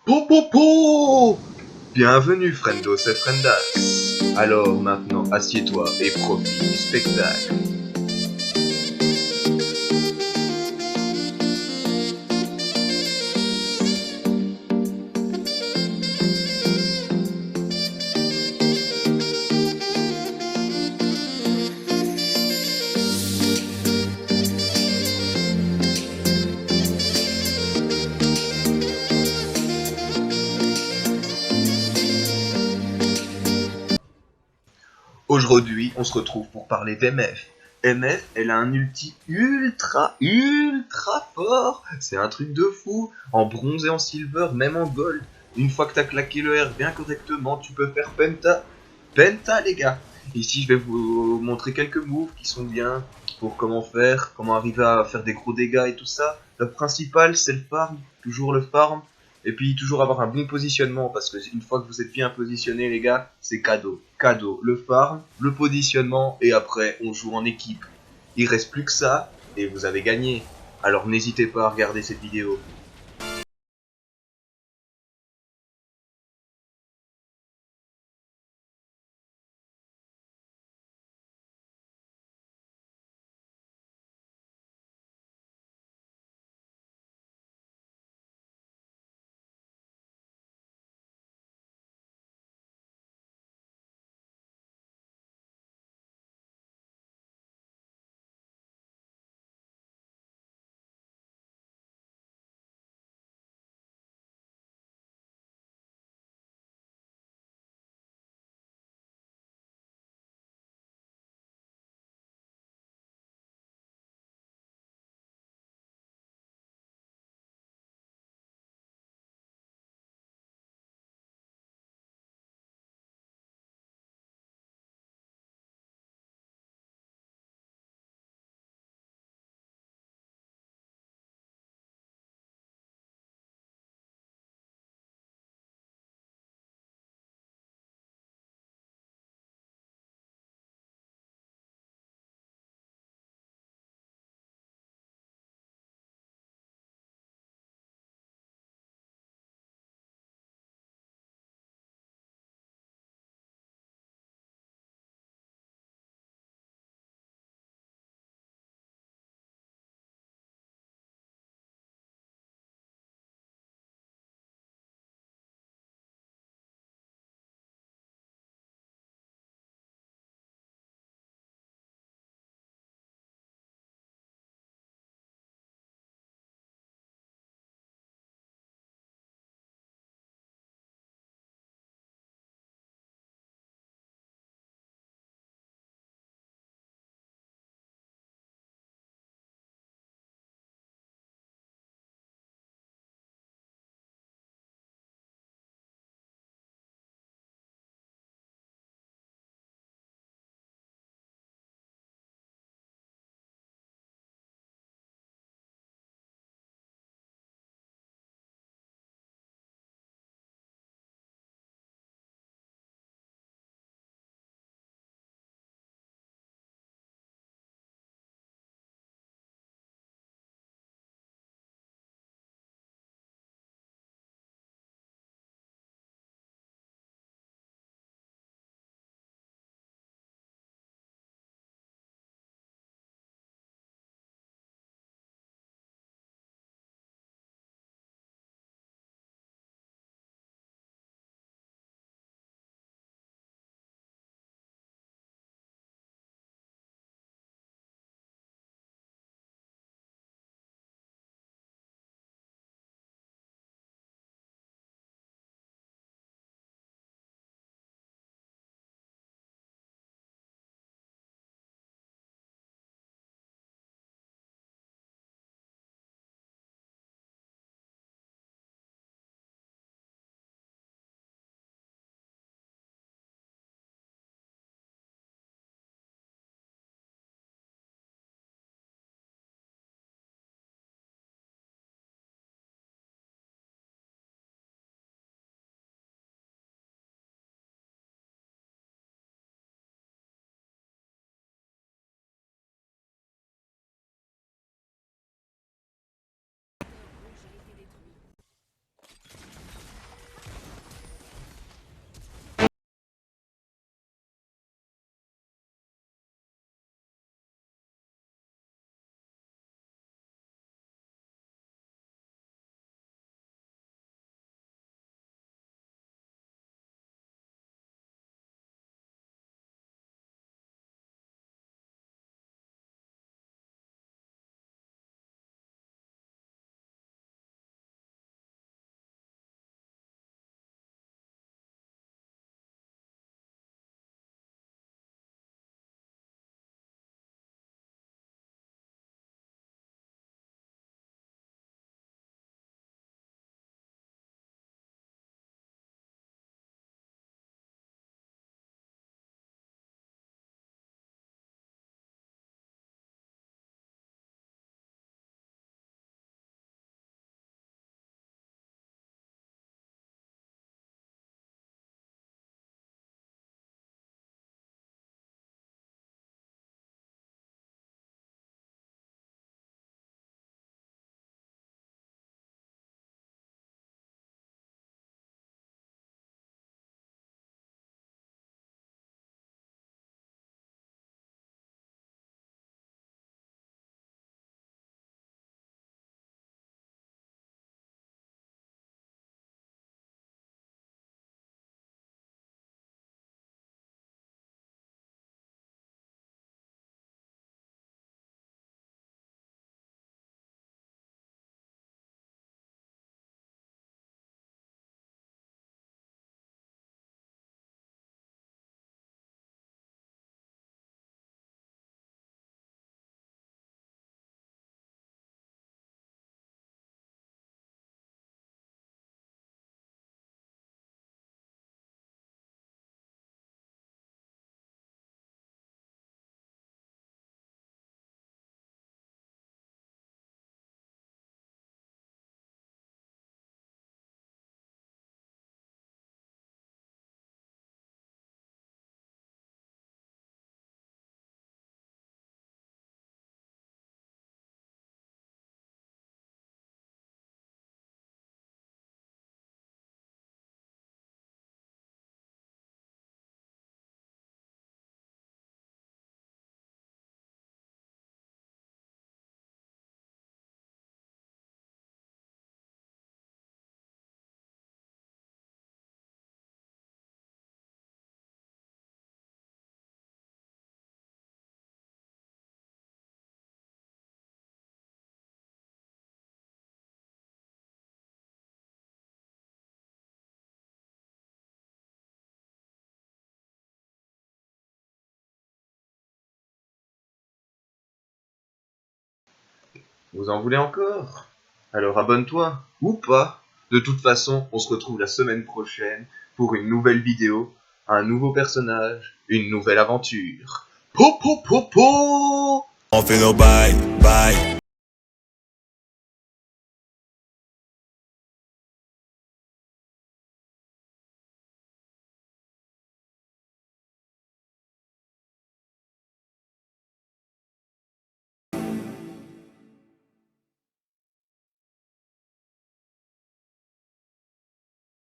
Po po po! Bienvenue friendos et friendas. Alors maintenant assieds-toi et profite du spectacle. Aujourd'hui, on se retrouve pour parler d'MF. MF, elle a un ulti ultra fort. C'est un truc de fou. En bronze et en silver, même en gold. Une fois que t'as claqué le R bien correctement, tu peux faire penta. Penta, les gars. Ici, je vais vous montrer quelques moves qui sont bien pour comment faire, comment arriver à faire des gros dégâts et tout ça. Le principal, c'est le farm. Toujours le farm. Et puis toujours avoir un bon positionnement, parce que une fois que vous êtes bien positionné, les gars, c'est cadeau. Cadeau. Le farm, le positionnement, et après, on joue en équipe. Il reste plus que ça, et vous avez gagné. Alors n'hésitez pas à regarder cette vidéo. Vous en voulez encore? Alors abonne-toi, ou pas. De toute façon, on se retrouve la semaine prochaine pour une nouvelle vidéo, un nouveau personnage, une nouvelle aventure. Po po po po! On fait nos bails, bails.